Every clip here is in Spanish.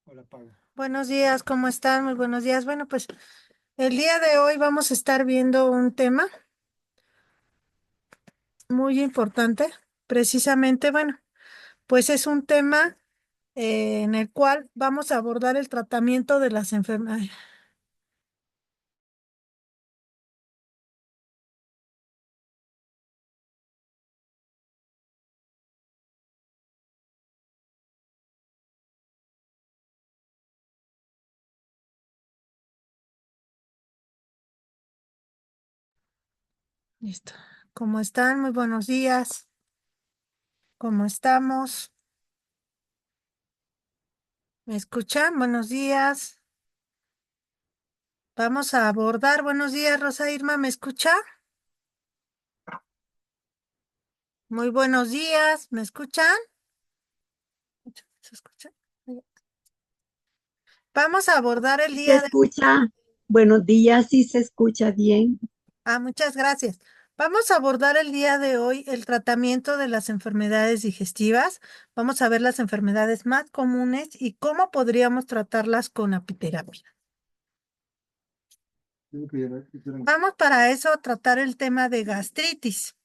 Hola, Paga. Buenos días, ¿cómo están? Muy buenos días. Bueno, pues el día de hoy vamos a estar viendo un tema muy importante. Precisamente, bueno, pues es un tema en el cual vamos a abordar el tratamiento de las enfermedades. Listo. ¿Cómo están? Muy buenos días. ¿Cómo estamos? ¿Me escuchan? Buenos días. Vamos a abordar. Buenos días, Rosa Irma, ¿me escucha? Muy buenos días, ¿me escuchan? ¿Se escucha? Vamos a abordar el Sí se día de... escucha, buenos días, sí se escucha bien. Muchas gracias. Vamos a abordar el día de hoy el tratamiento de las enfermedades digestivas. Vamos a ver las enfermedades más comunes y cómo podríamos tratarlas con apiterapia. Vamos para eso a tratar el tema de gastritis.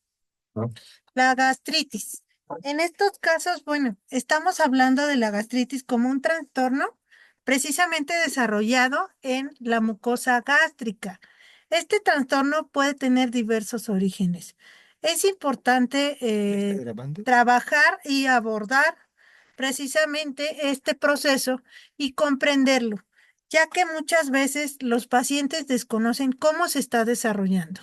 La gastritis. En estos casos, bueno, estamos hablando de la gastritis como un trastorno precisamente desarrollado en la mucosa gástrica. Este trastorno puede tener diversos orígenes. Es importante ¿Está grabando? trabajar y abordar precisamente este proceso y comprenderlo, ya que muchas veces los pacientes desconocen cómo se está desarrollando.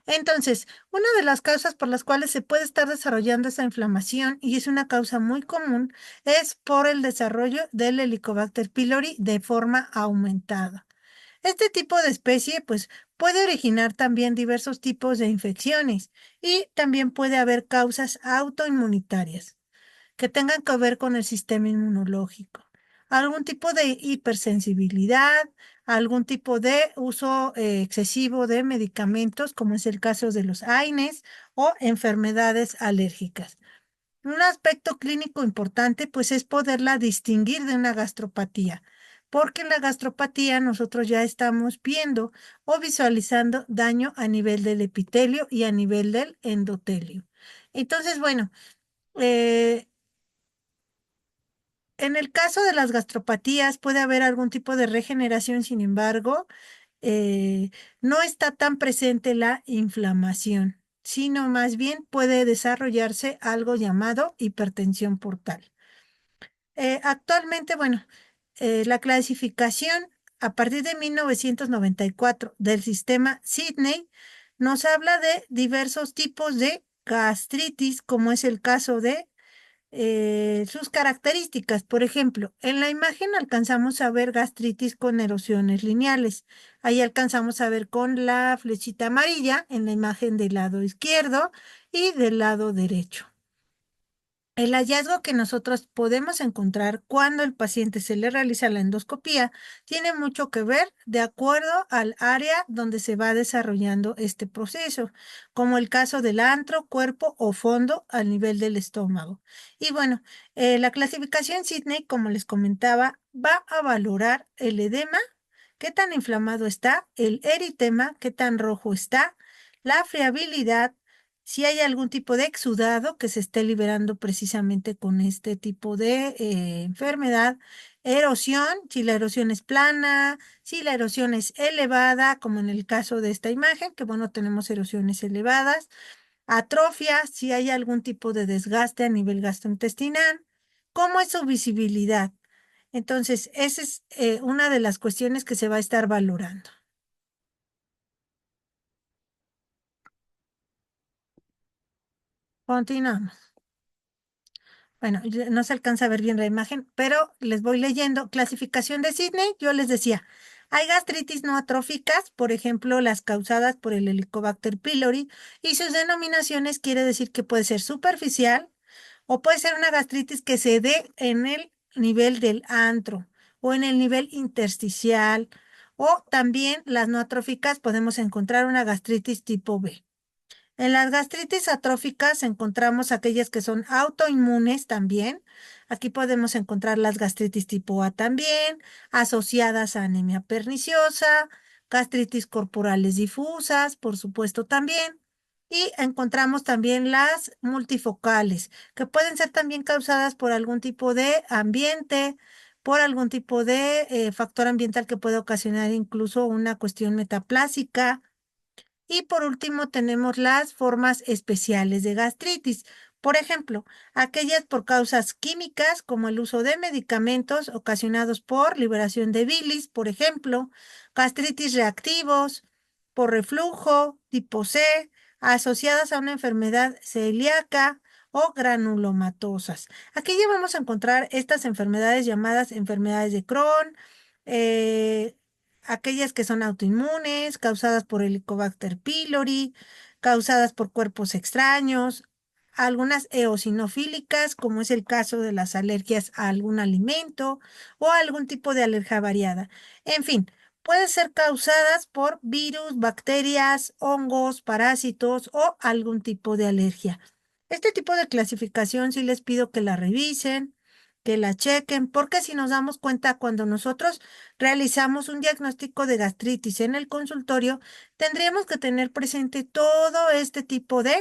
Entonces, una de las causas por las cuales se puede estar desarrollando esa inflamación, y es una causa muy común, es por el desarrollo del Helicobacter pylori de forma aumentada. Este tipo de especie, pues, puede originar también diversos tipos de infecciones y también puede haber causas autoinmunitarias que tengan que ver con el sistema inmunológico, algún tipo de hipersensibilidad, algún tipo de uso excesivo de medicamentos, como es el caso de los AINES o enfermedades alérgicas. Un aspecto clínico importante, pues, es poderla distinguir de una gastropatía, porque en la gastropatía nosotros ya estamos viendo o visualizando daño a nivel del epitelio y a nivel del endotelio. Entonces, bueno, eh, en el caso de las gastropatías puede haber algún tipo de regeneración, sin embargo, eh, no está tan presente la inflamación, sino más bien puede desarrollarse algo llamado hipertensión portal. Actualmente, bueno, la clasificación a partir de 1994 del sistema Sydney nos habla de diversos tipos de gastritis, como es el caso de sus características. Por ejemplo, en la imagen alcanzamos a ver gastritis con erosiones lineales. Ahí alcanzamos a ver con la flechita amarilla en la imagen del lado izquierdo y del lado derecho. El hallazgo que nosotros podemos encontrar cuando el paciente se le realiza la endoscopía tiene mucho que ver de acuerdo al área donde se va desarrollando este proceso, como el caso del antro, cuerpo o fondo al nivel del estómago. Y bueno, la clasificación Sydney, como les comentaba, va a valorar el edema, qué tan inflamado está, el eritema, qué tan rojo está, la friabilidad, si hay algún tipo de exudado que se esté liberando precisamente con este tipo de enfermedad, erosión, si la erosión es plana, si la erosión es elevada, como en el caso de esta imagen, que bueno, tenemos erosiones elevadas, atrofia, si hay algún tipo de desgaste a nivel gastrointestinal, cómo es su visibilidad. Entonces, esa es una de las cuestiones que se va a estar valorando. Continuamos. Bueno, no se alcanza a ver bien la imagen, pero les voy leyendo. Clasificación de Sydney, yo les decía, hay gastritis no atróficas, por ejemplo, las causadas por el Helicobacter pylori, y sus denominaciones quiere decir que puede ser superficial o puede ser una gastritis que se dé en el nivel del antro o en el nivel intersticial O también las no atróficas podemos encontrar una gastritis tipo B. En las gastritis atróficas encontramos aquellas que son autoinmunes también. Aquí podemos encontrar las gastritis tipo A también, asociadas a anemia perniciosa, gastritis corporales difusas, por supuesto también. Y encontramos también las multifocales, que pueden ser también causadas por algún tipo de ambiente, por algún tipo de factor ambiental que puede ocasionar incluso una cuestión metaplásica. Y por último tenemos las formas especiales de gastritis. Por ejemplo, aquellas por causas químicas como el uso de medicamentos ocasionados por liberación de bilis, por ejemplo, gastritis reactivos, por reflujo, tipo C, asociadas a una enfermedad celíaca o granulomatosas. Aquí ya vamos a encontrar estas enfermedades llamadas enfermedades de Crohn, eh, aquellas que son autoinmunes, causadas por Helicobacter pylori, causadas por cuerpos extraños, algunas eosinofílicas, como es el caso de las alergias a algún alimento o algún tipo de alergia variada. En fin, pueden ser causadas por virus, bacterias, hongos, parásitos o algún tipo de alergia. Este tipo de clasificación sí les pido que la revisen, que la chequen, porque si nos damos cuenta cuando nosotros realizamos un diagnóstico de gastritis en el consultorio, tendríamos que tener presente todo este tipo de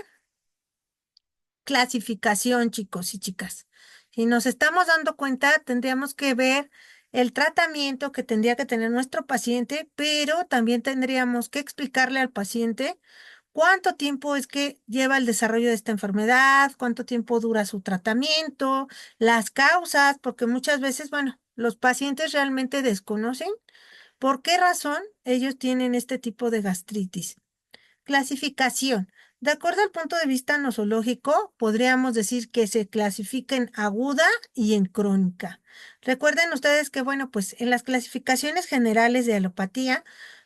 clasificación, chicos y chicas. Si nos estamos dando cuenta, tendríamos que ver el tratamiento que tendría que tener nuestro paciente, pero también tendríamos que explicarle al paciente cuánto tiempo es que lleva el desarrollo de esta enfermedad, cuánto tiempo dura su tratamiento, las causas, porque muchas veces, bueno, los pacientes realmente desconocen por qué razón ellos tienen este tipo de gastritis. Clasificación. De acuerdo al punto de vista nosológico, podríamos decir que se clasifica en aguda y en crónica. Recuerden ustedes que, bueno, pues en las clasificaciones generales de alopatía,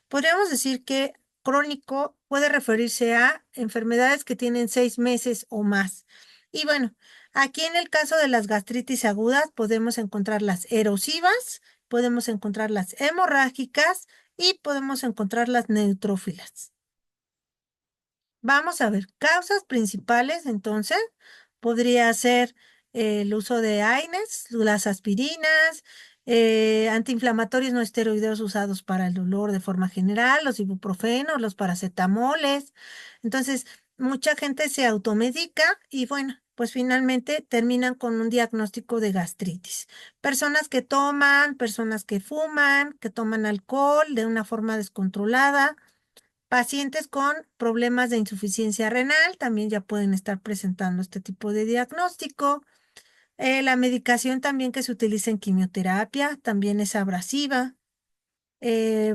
podríamos decir que crónico puede referirse a enfermedades que tienen 6 meses o más. Y bueno, aquí en el caso de las gastritis agudas, podemos encontrar las erosivas, podemos encontrar las hemorrágicas y podemos encontrar las neutrófilas. Vamos a ver, causas principales, entonces, podría ser el uso de AINES, las aspirinas, antiinflamatorios no esteroideos usados para el dolor de forma general, los ibuprofenos, los paracetamoles. Entonces, mucha gente se automedica y bueno, pues finalmente terminan con un diagnóstico de gastritis. Personas que toman, personas que fuman, que toman alcohol de una forma descontrolada. Pacientes con problemas de insuficiencia renal también ya pueden estar presentando este tipo de diagnóstico. La medicación también que se utiliza en quimioterapia también es abrasiva.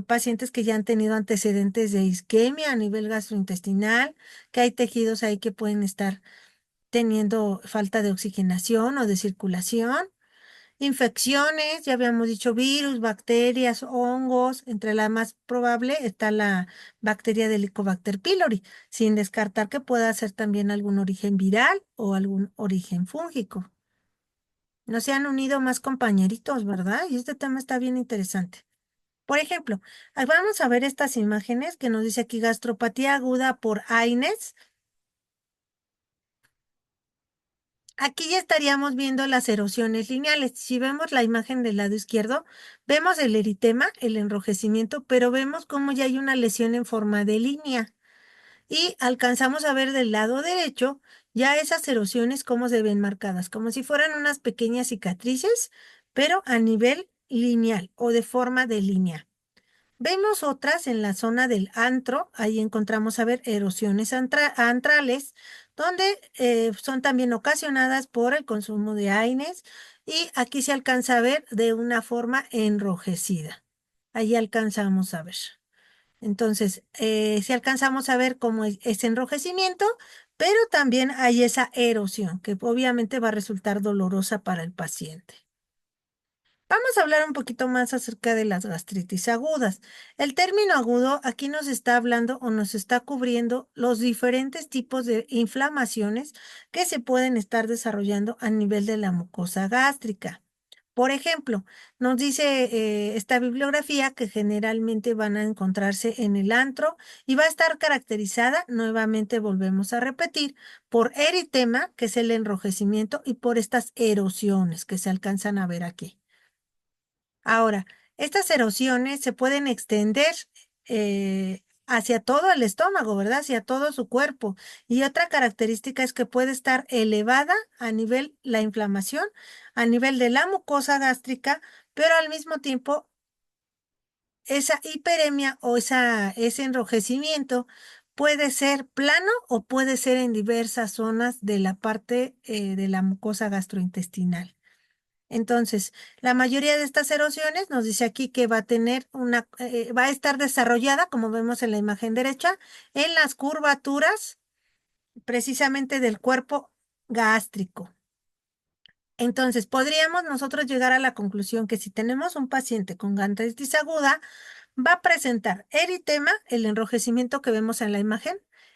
Pacientes que ya han tenido antecedentes de isquemia a nivel gastrointestinal, que hay tejidos ahí que pueden estar teniendo falta de oxigenación o de circulación. Infecciones, ya habíamos dicho virus, bacterias, hongos, entre la más probable está la bacteria del Helicobacter pylori, sin descartar que pueda ser también algún origen viral o algún origen fúngico. No se han unido más compañeritos, ¿verdad? Y este tema está bien interesante. Por ejemplo, vamos a ver estas imágenes que nos dice aquí gastropatía aguda por AINES. Aquí ya estaríamos viendo las erosiones lineales. Si vemos la imagen del lado izquierdo, vemos el eritema, el enrojecimiento, pero vemos cómo ya hay una lesión en forma de línea. Y alcanzamos a ver del lado derecho ya esas erosiones cómo se ven marcadas, como si fueran unas pequeñas cicatrices, pero a nivel lineal o de forma de línea. Vemos otras en la zona del antro, ahí encontramos a ver erosiones antrales, donde son también ocasionadas por el consumo de AINES y aquí se alcanza a ver de una forma enrojecida. Ahí alcanzamos a ver. Entonces, si alcanzamos a ver cómo es ese enrojecimiento, pero también hay esa erosión que obviamente va a resultar dolorosa para el paciente. Vamos a hablar un poquito más acerca de las gastritis agudas. El término agudo aquí nos está hablando o nos está cubriendo los diferentes tipos de inflamaciones que se pueden estar desarrollando a nivel de la mucosa gástrica. Por ejemplo, nos dice esta bibliografía que generalmente van a encontrarse en el antro y va a estar caracterizada, nuevamente volvemos a repetir, por eritema, que es el enrojecimiento, y por estas erosiones que se alcanzan a ver aquí. Ahora, estas erosiones se pueden extender hacia todo el estómago, ¿verdad? Hacia todo su cuerpo. Y otra característica es que puede estar elevada a nivel la inflamación, a nivel de la mucosa gástrica, pero al mismo tiempo esa hiperemia o ese enrojecimiento puede ser plano o puede ser en diversas zonas de la parte de la mucosa gastrointestinal. Entonces, la mayoría de estas erosiones nos dice aquí que va a tener va a estar desarrollada, como vemos en la imagen derecha, en las curvaturas precisamente del cuerpo gástrico. Entonces, podríamos nosotros llegar a la conclusión que si tenemos un paciente con gastritis aguda, va a presentar eritema, el enrojecimiento que vemos en la imagen,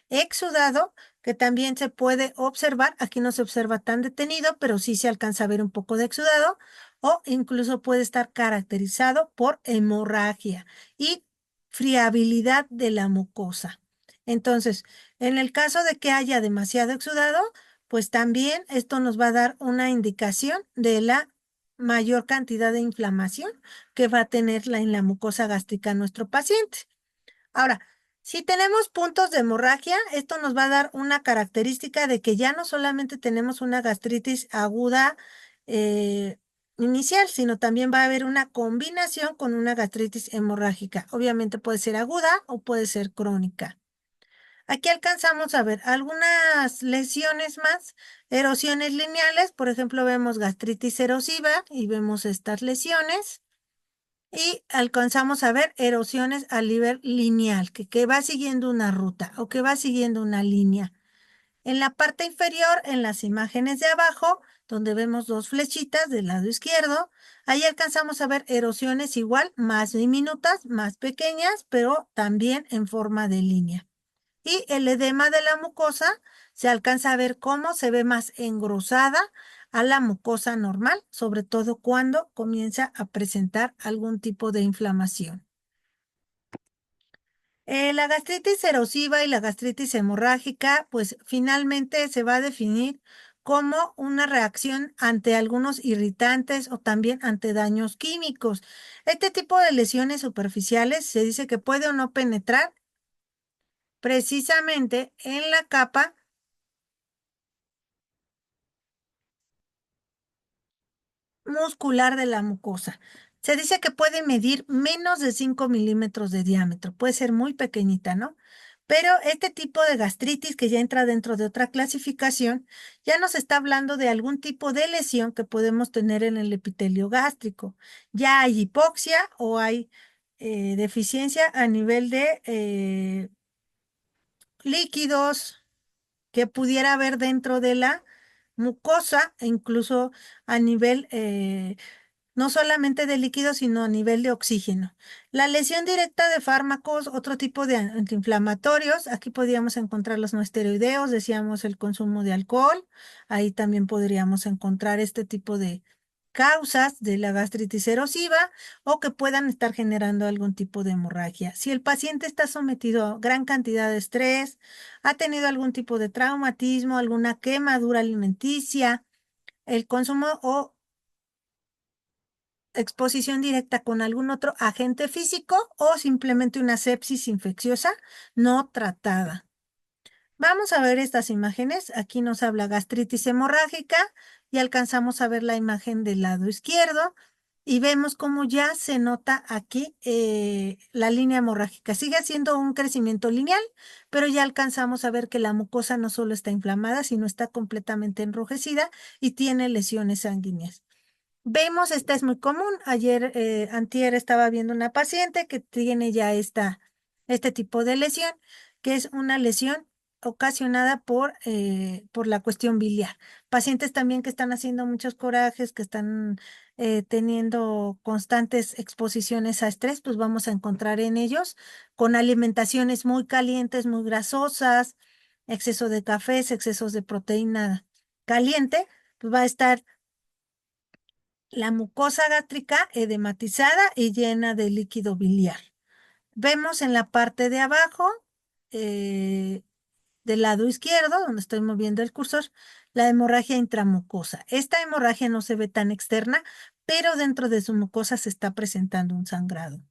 exudado, que también se puede observar, aquí no se observa tan detenido, pero sí se alcanza a ver un poco de exudado, o incluso puede estar caracterizado por hemorragia y friabilidad de la mucosa. Entonces, en el caso de que haya demasiado exudado, pues también esto nos va a dar una indicación de la mayor cantidad de inflamación que va a tener en la mucosa gástrica nuestro paciente. Ahora, si tenemos puntos de hemorragia, esto nos va a dar una característica de que ya no solamente tenemos una gastritis aguda inicial, sino también va a haber una combinación con una gastritis hemorrágica. Obviamente puede ser aguda o puede ser crónica. Aquí alcanzamos a ver algunas lesiones más, erosiones lineales, por ejemplo, vemos gastritis erosiva y vemos estas lesiones. Y alcanzamos a ver erosiones a nivel lineal, que va siguiendo una ruta o que va siguiendo una línea. En la parte inferior, en las imágenes de abajo, donde vemos dos flechitas del lado izquierdo, ahí alcanzamos a ver erosiones igual, más diminutas, más pequeñas, pero también en forma de línea. Y el edema de la mucosa se alcanza a ver cómo se ve más engrosada a la mucosa normal, sobre todo cuando comienza a presentar algún tipo de inflamación. La gastritis erosiva y la gastritis hemorrágica, pues finalmente se va a definir como una reacción ante algunos irritantes o también ante daños químicos. Este tipo de lesiones superficiales se dice que puede o no penetrar precisamente en la capa muscular de la mucosa. Se dice que puede medir menos de 5 milímetros de diámetro, puede ser muy pequeñita, ¿no? Pero este tipo de gastritis que ya entra dentro de otra clasificación, ya nos está hablando de algún tipo de lesión que podemos tener en el epitelio gástrico. Ya hay hipoxia o hay deficiencia a nivel de líquidos que pudiera haber dentro de la mucosa e incluso a nivel no solamente de líquidos, sino a nivel de oxígeno. La lesión directa de fármacos, otro tipo de antiinflamatorios, aquí podríamos encontrar los no esteroideos, decíamos el consumo de alcohol, ahí también podríamos encontrar este tipo de causas de la gastritis erosiva o que puedan estar generando algún tipo de hemorragia. Si el paciente está sometido a gran cantidad de estrés, ha tenido algún tipo de traumatismo, alguna quemadura alimenticia, el consumo o exposición directa con algún otro agente físico o simplemente una sepsis infecciosa no tratada. Vamos a ver estas imágenes. Aquí nos habla gastritis hemorrágica y alcanzamos a ver la imagen del lado izquierdo y vemos cómo ya se nota aquí la línea hemorrágica. Sigue siendo un crecimiento lineal, pero ya alcanzamos a ver que la mucosa no solo está inflamada, sino está completamente enrojecida y tiene lesiones sanguíneas. Vemos, esta es muy común. Ayer, antier, estaba viendo una paciente que tiene ya este tipo de lesión, que es una lesión ocasionada por la cuestión biliar. Pacientes también que están haciendo muchos corajes, que están teniendo constantes exposiciones a estrés, pues vamos a encontrar en ellos con alimentaciones muy calientes, muy grasosas, exceso de cafés, excesos de proteína caliente, pues va a estar la mucosa gástrica edematizada y llena de líquido biliar. Vemos en la parte de abajo, del lado izquierdo, donde estoy moviendo el cursor, la hemorragia intramucosa. Esta hemorragia no se ve tan externa, pero dentro de su mucosa se está presentando un sangrado.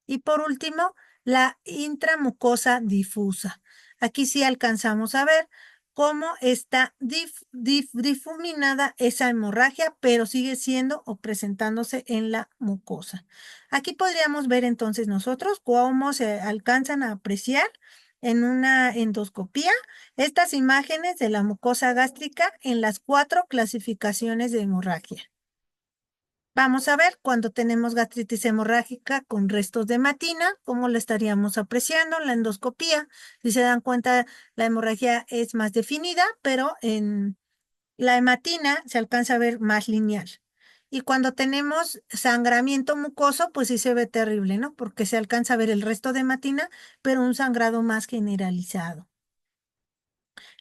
Y por último, la intramucosa difusa. Aquí sí alcanzamos a ver cómo está difuminada esa hemorragia, pero sigue siendo o presentándose en la mucosa. Aquí podríamos ver entonces nosotros cómo se alcanzan a apreciar en una endoscopía estas imágenes de la mucosa gástrica en las 4 clasificaciones de hemorragia. Vamos a ver cuando tenemos gastritis hemorrágica con restos de hematina, cómo lo estaríamos apreciando en la endoscopía. Si se dan cuenta, la hemorragia es más definida, pero en la hematina se alcanza a ver más lineal. Y cuando tenemos sangramiento mucoso, pues sí se ve terrible, ¿no? Porque se alcanza a ver el resto de hematina, pero un sangrado más generalizado.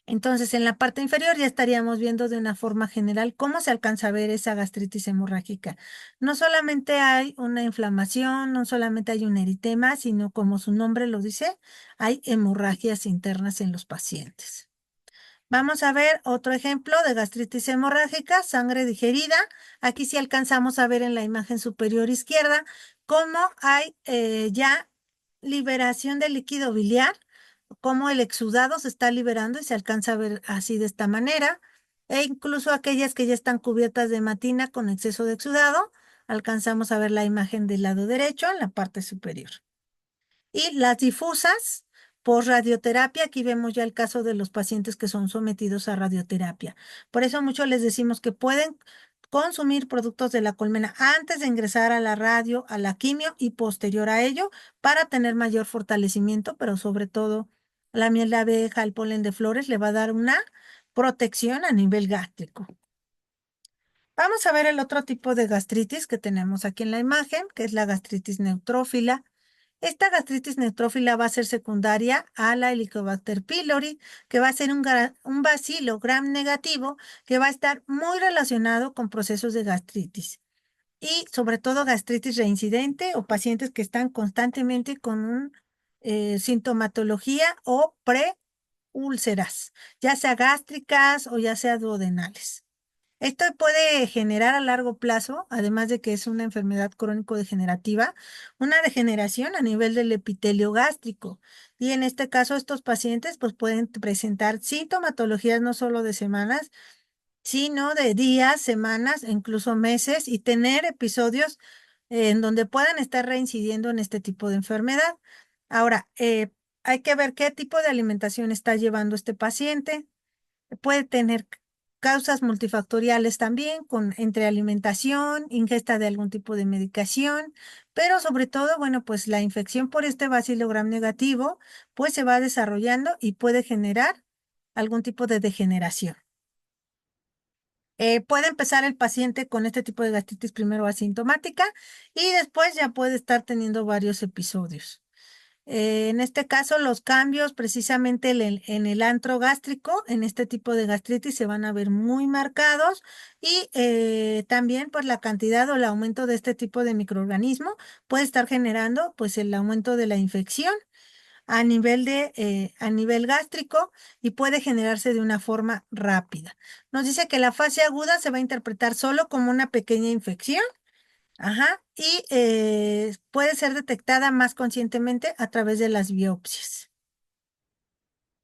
Entonces, en la parte inferior ya estaríamos viendo de una forma general cómo se alcanza a ver esa gastritis hemorrágica. No solamente hay una inflamación, no solamente hay un eritema, sino como su nombre lo dice, hay hemorragias internas en los pacientes. Vamos a ver otro ejemplo de gastritis hemorrágica, sangre digerida. Aquí sí alcanzamos a ver en la imagen superior izquierda cómo hay ya liberación de líquido biliar, cómo el exudado se está liberando y se alcanza a ver así de esta manera. E incluso aquellas que ya están cubiertas de hematina con exceso de exudado, alcanzamos a ver la imagen del lado derecho en la parte superior. Y las difusas por radioterapia, aquí vemos ya el caso de los pacientes que son sometidos a radioterapia. Por eso muchos les decimos que pueden consumir productos de la colmena antes de ingresar a la radio, a la quimio y posterior a ello para tener mayor fortalecimiento, pero sobre todo la miel de abeja, el polen de flores le va a dar una protección a nivel gástrico. Vamos a ver el otro tipo de gastritis que tenemos aquí en la imagen, que es la gastritis neutrófila. Esta gastritis neutrófila va a ser secundaria a la Helicobacter pylori, que va a ser un bacilo gram negativo que va a estar muy relacionado con procesos de gastritis y sobre todo gastritis reincidente o pacientes que están constantemente con un sintomatología o preúlceras, ya sea gástricas o ya sea duodenales. Esto puede generar a largo plazo, además de que es una enfermedad crónico-degenerativa, una degeneración a nivel del epitelio gástrico. Y en este caso, estos pacientes pues, pueden presentar sintomatologías no solo de semanas, sino de días, semanas, e incluso meses, y tener episodios en donde puedan estar reincidiendo en este tipo de enfermedad. Ahora, hay que ver qué tipo de alimentación está llevando este paciente. Puede tener causas multifactoriales también, entre alimentación, ingesta de algún tipo de medicación, pero sobre todo, bueno, pues la infección por este bacilo gram negativo, pues se va desarrollando y puede generar algún tipo de degeneración. Puede empezar el paciente con este tipo de gastritis primero asintomática y después ya puede estar teniendo varios episodios. En este caso, los cambios precisamente en el antro gástrico, en este tipo de gastritis, se van a ver muy marcados y también pues la cantidad o el aumento de este tipo de microorganismo puede estar generando pues el aumento de la infección a nivel gástrico y puede generarse de una forma rápida. Nos dice que la fase aguda se va a interpretar solo como una pequeña infección. Ajá, y puede ser detectada más conscientemente a través de las biopsias.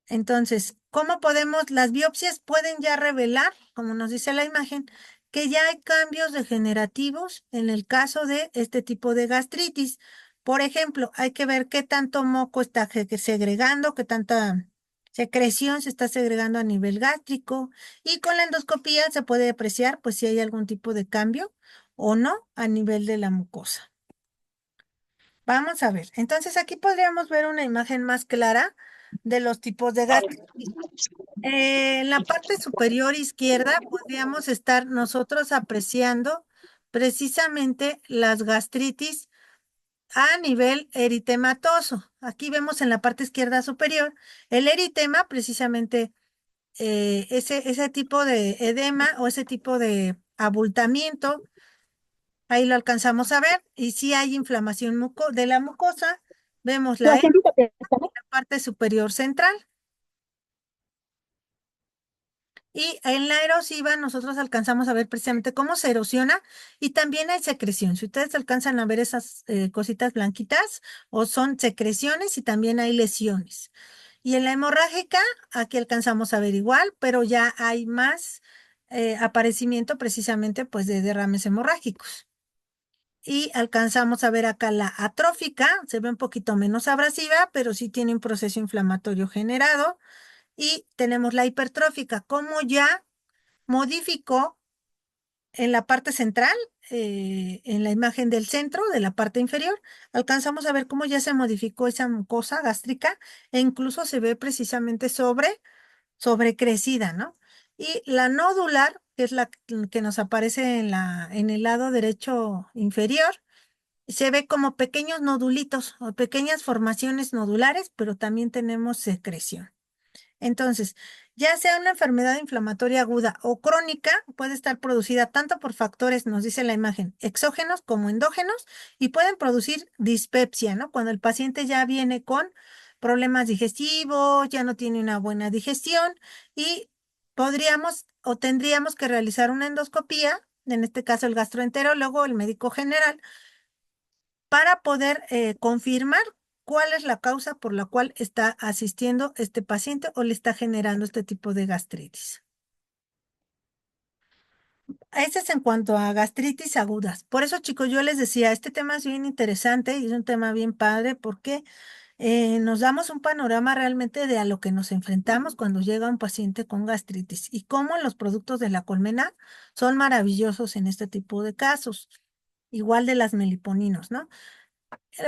Entonces, ¿cómo podemos? Las biopsias pueden ya revelar, como nos dice la imagen, que ya hay cambios degenerativos en el caso de este tipo de gastritis. Por ejemplo, hay que ver qué tanto moco está segregando, qué tanta secreción se está segregando a nivel gástrico y con la endoscopía se puede apreciar pues si hay algún tipo de cambio o no a nivel de la mucosa. Vamos a ver. Entonces aquí podríamos ver una imagen más clara de los tipos de gastritis. En la parte superior izquierda podríamos estar nosotros apreciando precisamente las gastritis a nivel eritematoso. Aquí vemos en la parte izquierda superior el eritema, precisamente ese tipo de edema o ese tipo de abultamiento Ahí lo alcanzamos a ver. Y si hay inflamación de la mucosa, vemos La la gente que está- parte superior central. Y en la erosiva nosotros alcanzamos a ver precisamente cómo se erosiona y también hay secreción. Si ustedes alcanzan a ver esas cositas blanquitas, o son secreciones y también hay lesiones. Y en la hemorrágica, aquí alcanzamos a ver igual, pero ya hay más aparecimiento precisamente pues de derrames hemorrágicos. Y alcanzamos a ver acá la atrófica, se ve un poquito menos abrasiva, pero sí tiene un proceso inflamatorio generado. Y tenemos la hipertrófica, como ya modificó en la parte central, en la imagen del centro, de la parte inferior, alcanzamos a ver cómo ya se modificó esa mucosa gástrica e incluso se ve precisamente sobrecrecida, ¿no? Y la nodular, que es la que nos aparece en el lado derecho inferior, se ve como pequeños nodulitos o pequeñas formaciones nodulares, pero también tenemos secreción. Entonces, ya sea una enfermedad inflamatoria aguda o crónica, puede estar producida tanto por factores, nos dice la imagen, exógenos como endógenos, y pueden producir dispepsia, ¿no? Cuando el paciente ya viene con problemas digestivos, ya no tiene una buena digestión y podríamos o tendríamos que realizar una endoscopía, en este caso el gastroenterólogo, el médico general, para poder confirmar cuál es la causa por la cual está asistiendo este paciente o le está generando este tipo de gastritis. Ese es en cuanto a gastritis agudas. Por eso, chicos, yo les decía, este tema es bien interesante y es un tema bien padre porque nos damos un panorama realmente de a lo que nos enfrentamos cuando llega un paciente con gastritis y cómo los productos de la colmena son maravillosos en este tipo de casos, igual de las meliponinos, ¿no?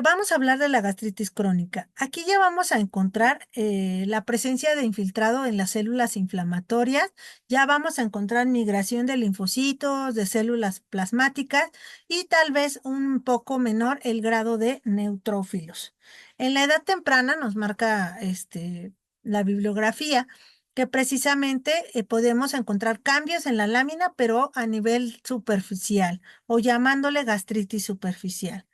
Vamos a hablar de la gastritis crónica. Aquí ya vamos a encontrar la presencia de infiltrado en las células inflamatorias, ya vamos a encontrar migración de linfocitos, de células plasmáticas y tal vez un poco menor el grado de neutrófilos. En la edad temprana nos marca la bibliografía que precisamente podemos encontrar cambios en la lámina, pero a nivel superficial o llamándole gastritis superficial.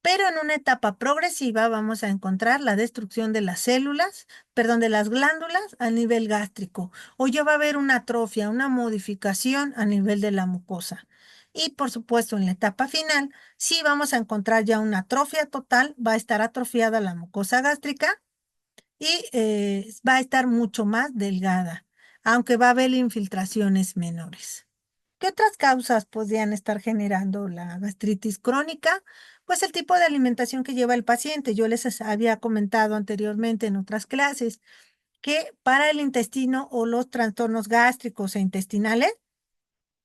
Pero en una etapa progresiva vamos a encontrar la destrucción de las células, perdón, de las glándulas a nivel gástrico, o ya va a haber una atrofia, una modificación a nivel de la mucosa. Y por supuesto, en la etapa final, sí vamos a encontrar ya una atrofia total, va a estar atrofiada la mucosa gástrica y va a estar mucho más delgada, aunque va a haber infiltraciones menores. ¿Qué otras causas podrían estar generando la gastritis crónica? Pues el tipo de alimentación que lleva el paciente. Yo les había comentado anteriormente en otras clases que para el intestino o los trastornos gástricos e intestinales,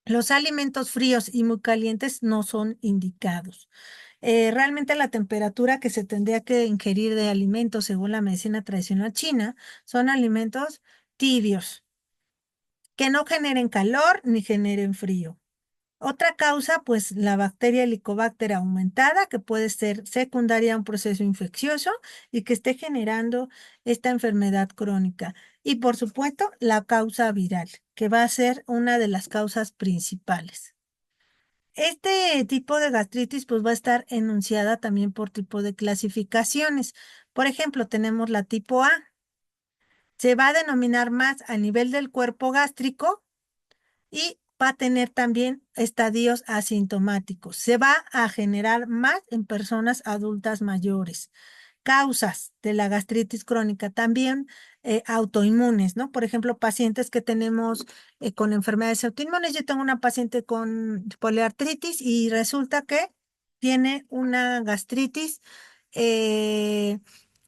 los alimentos fríos y muy calientes no son indicados. Realmente la temperatura que se tendría que ingerir de alimentos según la medicina tradicional china son alimentos tibios, que no generen calor ni generen frío. Otra causa, pues la bacteria Helicobacter aumentada, que puede ser secundaria a un proceso infeccioso y que esté generando esta enfermedad crónica. Y por supuesto, la causa viral, que va a ser una de las causas principales. Este tipo de gastritis, pues va a estar enunciada también por tipo de clasificaciones. Por ejemplo, tenemos la tipo A. Se va a denominar más a nivel del cuerpo gástrico y va a tener también estadios asintomáticos. Se va a generar más en personas adultas mayores. Causas de la gastritis crónica también autoinmunes, ¿no? Por ejemplo, pacientes que tenemos con enfermedades autoinmunes. Yo tengo una paciente con poliartritis y resulta que tiene una gastritis eh,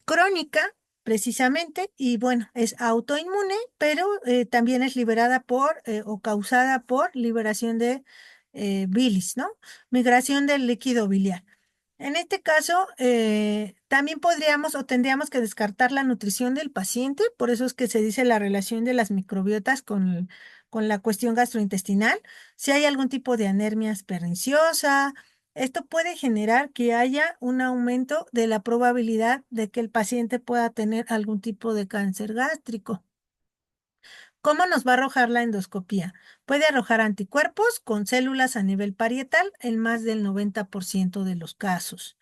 crónica, precisamente, y bueno, es autoinmune, pero también es liberada por o causada por liberación de bilis, ¿no? Migración del líquido biliar. En este caso, también podríamos o tendríamos que descartar la nutrición del paciente, por eso es que se dice la relación de las microbiotas con la cuestión gastrointestinal. Si hay algún tipo de anemia perniciosa, esto puede generar que haya un aumento de la probabilidad de que el paciente pueda tener algún tipo de cáncer gástrico. ¿Cómo nos va a arrojar la endoscopía? Puede arrojar anticuerpos con células a nivel parietal en más del 90% de los casos.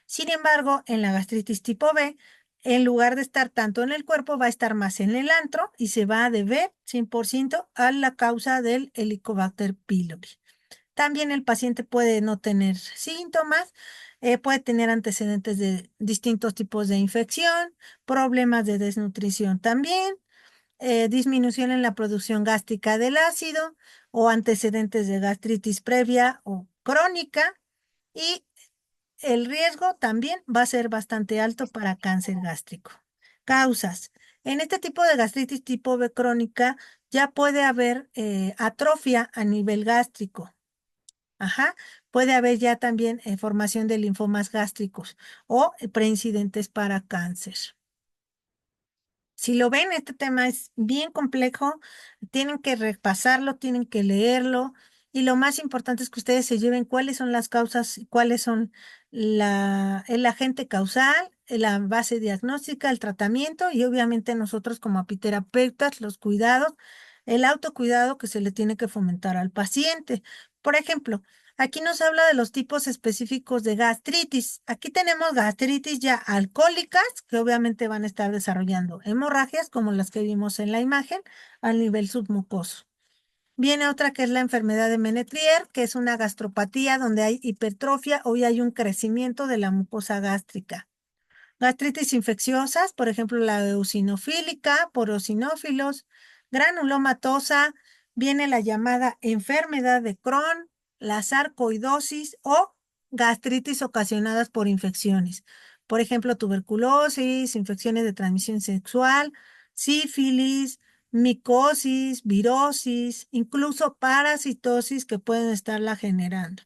Sin embargo, en la gastritis tipo B, en lugar de estar tanto en el cuerpo, va a estar más en el antro y se va a deber 100% a la causa del Helicobacter pylori. También el paciente puede no tener síntomas, puede tener antecedentes de distintos tipos de infección, problemas de desnutrición también, disminución en la producción gástrica del ácido o antecedentes de gastritis previa o crónica, y el riesgo también va a ser bastante alto para cáncer gástrico. Causas. En este tipo de gastritis tipo B crónica ya puede haber atrofia a nivel gástrico. Ajá. Puede haber ya también formación de linfomas gástricos o preincidentes para cáncer. Si lo ven, este tema es bien complejo, tienen que repasarlo, tienen que leerlo, y lo más importante es que ustedes se lleven cuáles son las causas, cuáles son el agente causal, la base diagnóstica, el tratamiento, y obviamente nosotros como apiterapeutas, los cuidados, el autocuidado que se le tiene que fomentar al paciente. Por ejemplo, aquí nos habla de los tipos específicos de gastritis. Aquí tenemos gastritis ya alcohólicas, que obviamente van a estar desarrollando hemorragias, como las que vimos en la imagen, al nivel submucoso. Viene otra que es la enfermedad de Menetrier, que es una gastropatía donde hay hipertrofia o hay un crecimiento de la mucosa gástrica. Gastritis infecciosas, por ejemplo, la eosinofílica, por eosinófilos, granulomatosa, viene la llamada enfermedad de Crohn, la sarcoidosis o gastritis ocasionadas por infecciones. Por ejemplo, tuberculosis, infecciones de transmisión sexual, sífilis, micosis, virosis, incluso parasitosis que pueden estarla generando.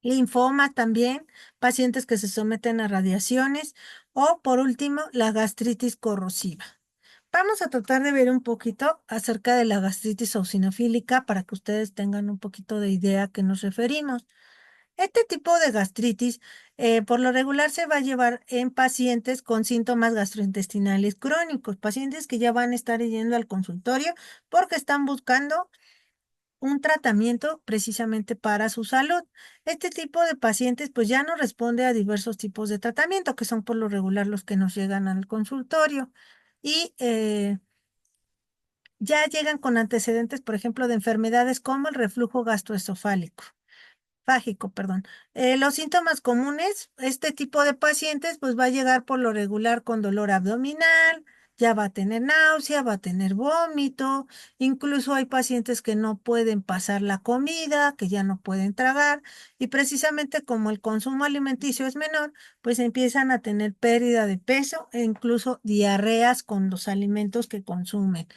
Linfoma también, pacientes que se someten a radiaciones, o por último, la gastritis corrosiva. Vamos a tratar de ver un poquito acerca de la gastritis eosinofílica para que ustedes tengan un poquito de idea a qué nos referimos. Este tipo de gastritis, por lo regular, se va a llevar en pacientes con síntomas gastrointestinales crónicos, pacientes que ya van a estar yendo al consultorio porque están buscando un tratamiento precisamente para su salud. Este tipo de pacientes pues ya no responde a diversos tipos de tratamiento, que son por lo regular los que nos llegan al consultorio. Y ya llegan con antecedentes, por ejemplo, de enfermedades como el reflujo gastroesofálico. Fágico, perdón. Los síntomas comunes, este tipo de pacientes pues va a llegar por lo regular con dolor abdominal, ya va a tener náusea, va a tener vómito, incluso hay pacientes que no pueden pasar la comida, que ya no pueden tragar, y precisamente como el consumo alimenticio es menor, pues empiezan a tener pérdida de peso e incluso diarreas con los alimentos que consumen.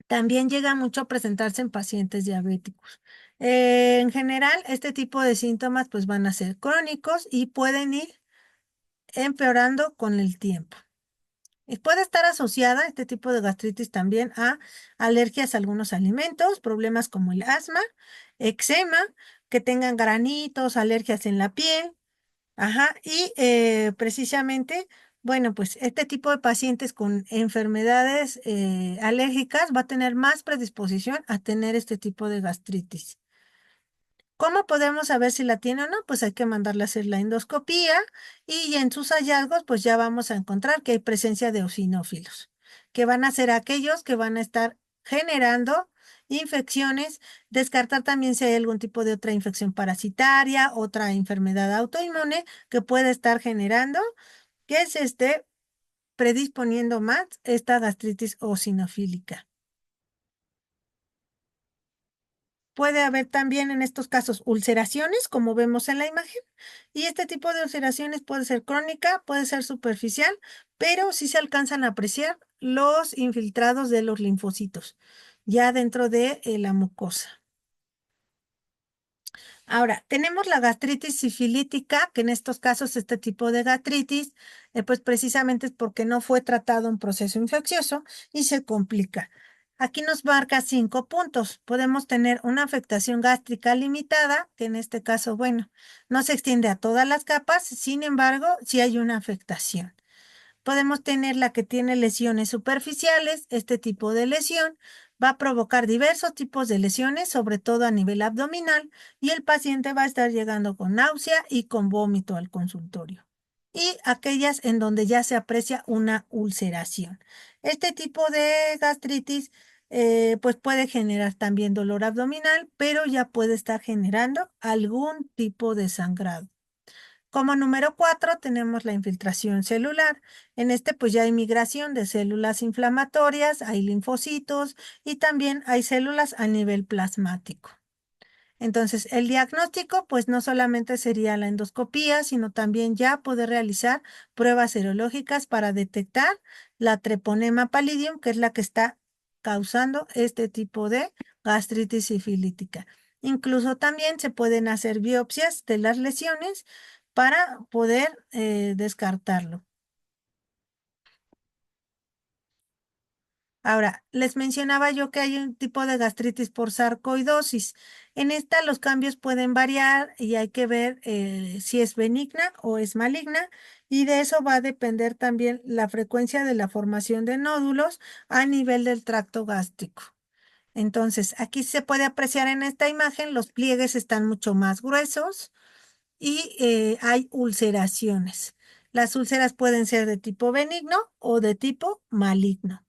También llega mucho a presentarse en pacientes diabéticos. En general, este tipo de síntomas pues van a ser crónicos y pueden ir empeorando con el tiempo. Y puede estar asociada este tipo de gastritis también a alergias a algunos alimentos, problemas como el asma, eczema, que tengan granitos, alergias en la piel. Ajá, y precisamente, bueno, pues este tipo de pacientes con enfermedades alérgicas va a tener más predisposición a tener este tipo de gastritis. ¿Cómo podemos saber si la tiene o no? Pues hay que mandarle a hacer la endoscopía y en sus hallazgos pues ya vamos a encontrar que hay presencia de eosinófilos, que van a ser aquellos que van a estar generando infecciones, descartar también si hay algún tipo de otra infección parasitaria, otra enfermedad autoinmune que puede estar generando que se esté predisponiendo más esta gastritis eosinofílica. Puede haber también en estos casos ulceraciones, como vemos en la imagen, y este tipo de ulceraciones puede ser crónica, puede ser superficial, pero sí se alcanzan a apreciar los infiltrados de los linfocitos ya dentro de la mucosa. Ahora, tenemos la gastritis sifilítica, que en estos casos este tipo de gastritis, pues precisamente es porque no fue tratado un proceso infeccioso y se complica. Aquí nos marca 5 puntos. Podemos tener una afectación gástrica limitada, que en este caso, bueno, no se extiende a todas las capas, sin embargo, sí hay una afectación. Podemos tener la que tiene lesiones superficiales. Este tipo de lesión va a provocar diversos tipos de lesiones, sobre todo a nivel abdominal, y el paciente va a estar llegando con náusea y con vómito al consultorio. Y aquellas en donde ya se aprecia una ulceración. Este tipo de gastritis pues puede generar también dolor abdominal, pero ya puede estar generando algún tipo de sangrado. Como número 4 tenemos la infiltración celular. En este pues ya hay migración de células inflamatorias, hay linfocitos y también hay células a nivel plasmático. Entonces, el diagnóstico, pues no solamente sería la endoscopía, sino también ya poder realizar pruebas serológicas para detectar la Treponema pallidum, que es la que está causando este tipo de gastritis sifilítica. Incluso también se pueden hacer biopsias de las lesiones para poder descartarlo. Ahora, les mencionaba yo que hay un tipo de gastritis por sarcoidosis. En esta los cambios pueden variar y hay que ver si es benigna o es maligna, y de eso va a depender también la frecuencia de la formación de nódulos a nivel del tracto gástrico. Entonces, aquí se puede apreciar en esta imagen, los pliegues están mucho más gruesos y hay ulceraciones. Las úlceras pueden ser de tipo benigno o de tipo maligno.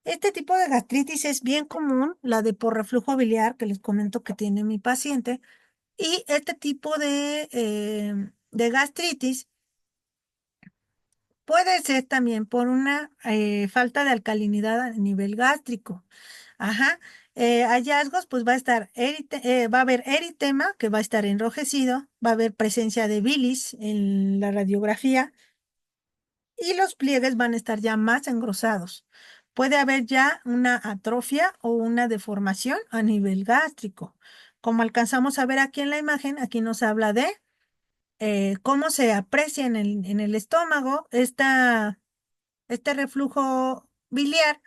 Este tipo de gastritis es bien común, la de por reflujo biliar, que les comento que tiene mi paciente, y este tipo de gastritis puede ser también por una falta de alcalinidad a nivel gástrico. Ajá. Hallazgos, pues va a estar, va a haber eritema, que va a estar enrojecido, va a haber presencia de bilis en la radiografía, y los pliegues van a estar ya más engrosados. Puede haber ya una atrofia o una deformación a nivel gástrico. Como alcanzamos a ver aquí en la imagen, aquí nos habla de cómo se aprecia en el estómago este reflujo biliar,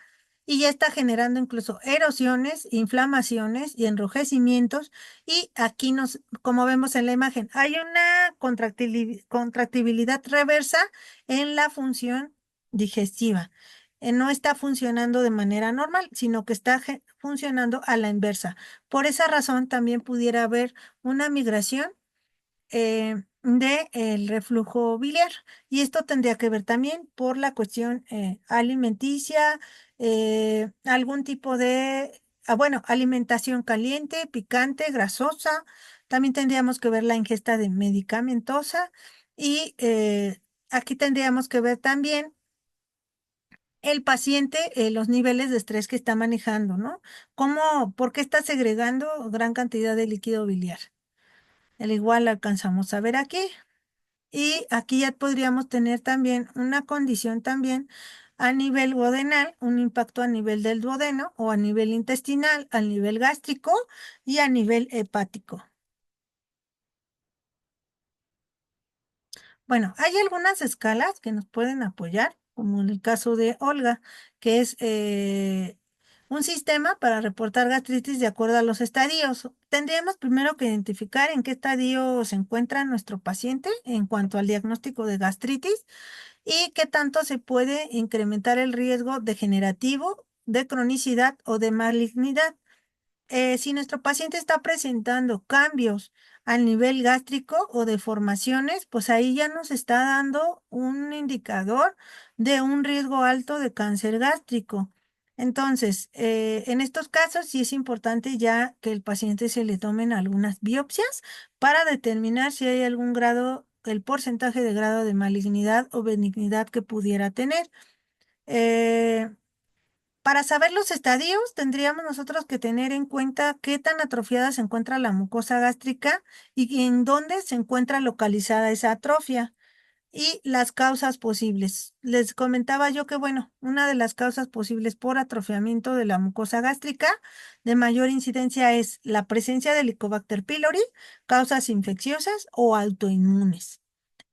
y ya está generando incluso erosiones, inflamaciones y enrojecimientos. Y aquí como vemos en la imagen, hay una contractibilidad reversa en la función digestiva. No está funcionando de manera normal, sino que está funcionando a la inversa. Por esa razón también pudiera haber una migración de el reflujo biliar. Y esto tendría que ver también por la cuestión alimenticia, algún tipo de, bueno, alimentación caliente, picante, grasosa. También tendríamos que ver la ingesta de medicamentosa, y aquí tendríamos que ver también el paciente, los niveles de estrés que está manejando, ¿no? ¿Por qué está segregando gran cantidad de líquido biliar? Al igual alcanzamos a ver aquí. Y aquí ya podríamos tener también una condición también a nivel duodenal, un impacto a nivel del duodeno o a nivel intestinal, a nivel gástrico y a nivel hepático. Bueno, hay algunas escalas que nos pueden apoyar, como en el caso de Olga, que es un sistema para reportar gastritis de acuerdo a los estadios. Tendríamos primero que identificar en qué estadio se encuentra nuestro paciente en cuanto al diagnóstico de gastritis y qué tanto se puede incrementar el riesgo degenerativo, de cronicidad o de malignidad. Si nuestro paciente está presentando cambios al nivel gástrico o deformaciones, pues ahí ya nos está dando un indicador de un riesgo alto de cáncer gástrico. Entonces, en estos casos sí es importante ya que el paciente se le tomen algunas biopsias para determinar si hay algún grado, el porcentaje de grado de malignidad o benignidad que pudiera tener. Eh, para saber los estadios, tendríamos nosotros que tener en cuenta qué tan atrofiada se encuentra la mucosa gástrica y en dónde se encuentra localizada esa atrofia y las causas posibles. Les comentaba yo que, bueno, una de las causas posibles por atrofiamiento de la mucosa gástrica de mayor incidencia es la presencia de Helicobacter pylori, causas infecciosas o autoinmunes.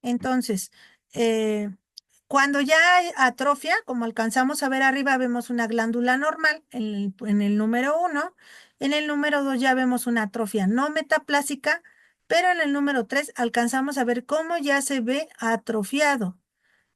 Entonces, eh, cuando ya hay atrofia, como alcanzamos a ver arriba, vemos una glándula normal en el número 1. En el número 2 ya vemos una atrofia no metaplásica Pero en el número 3 alcanzamos a ver cómo ya se ve atrofiado.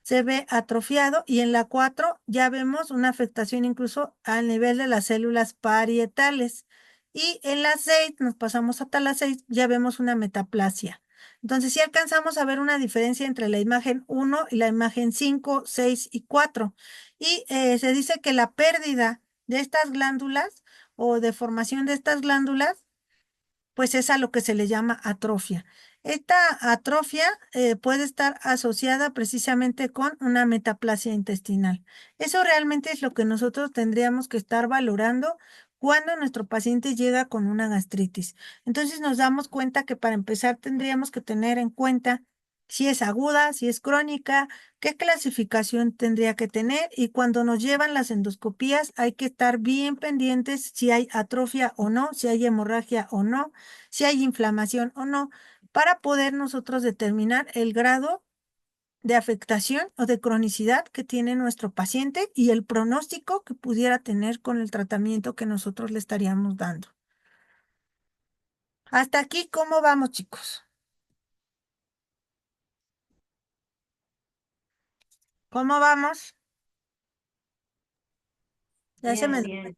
Se ve atrofiado y en la 4 ya vemos una afectación incluso al nivel de las células parietales. Y en la 6 nos pasamos hasta la 6, ya vemos una metaplasia. Entonces, sí alcanzamos a ver una diferencia entre la imagen 1 y la imagen 5, 6 y 4. Y se dice que la pérdida de estas glándulas o deformación de estas glándulas pues es a lo que se le llama atrofia. Esta atrofia puede estar asociada precisamente con una metaplasia intestinal. Eso realmente es lo que nosotros tendríamos que estar valorando cuando nuestro paciente llega con una gastritis. Entonces nos damos cuenta que para empezar tendríamos que tener en cuenta si es aguda, si es crónica, qué clasificación tendría que tener y cuando nos llevan las endoscopías hay que estar bien pendientes si hay atrofia o no, si hay hemorragia o no, si hay inflamación o no, para poder nosotros determinar el grado de afectación o de cronicidad que tiene nuestro paciente y el pronóstico que pudiera tener con el tratamiento que nosotros le estaríamos dando. Hasta aquí, ¿cómo vamos, chicos? ¿Cómo vamos? Ya se Bien, me... bien.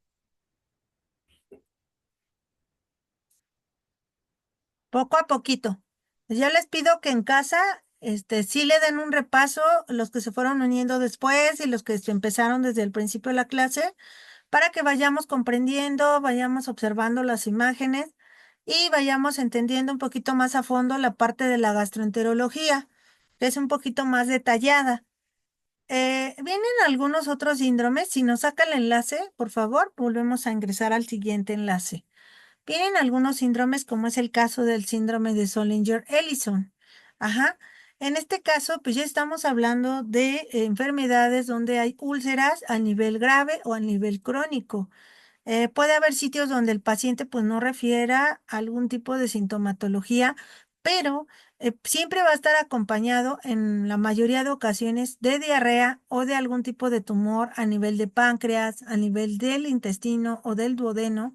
Poco a poquito. Pues yo les pido que en casa, sí le den un repaso los que se fueron uniendo después y los que se empezaron desde el principio de la clase, para que vayamos comprendiendo, vayamos observando las imágenes y vayamos entendiendo un poquito más a fondo la parte de la gastroenterología, que es un poquito más detallada. Vienen algunos otros síndromes. Si nos saca el enlace, por favor, volvemos a ingresar al siguiente enlace. Vienen algunos síndromes, como es el caso del síndrome de Zollinger-Ellison. Ajá. En este caso, pues ya estamos hablando de enfermedades donde hay úlceras a nivel grave o a nivel crónico. Puede haber sitios donde el paciente pues no refiera a algún tipo de sintomatología, pero siempre va a estar acompañado en la mayoría de ocasiones de diarrea o de algún tipo de tumor a nivel de páncreas, a nivel del intestino o del duodeno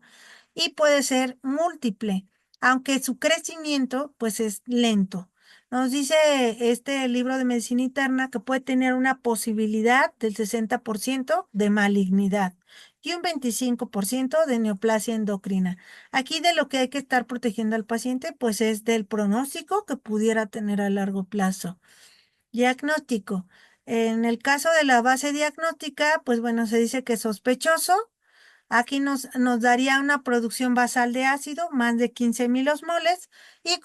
y puede ser múltiple, aunque su crecimiento pues es lento. Nos dice este libro de medicina interna que puede tener una posibilidad del 60% de malignidad y un 25% de neoplasia endocrina. Aquí de lo que hay que estar protegiendo al paciente pues es del pronóstico que pudiera tener a largo plazo. Diagnóstico. En el caso de la base diagnóstica, pues bueno, se dice que es sospechoso. Aquí nos daría una producción basal de ácido, más de 15.000 osmoles, y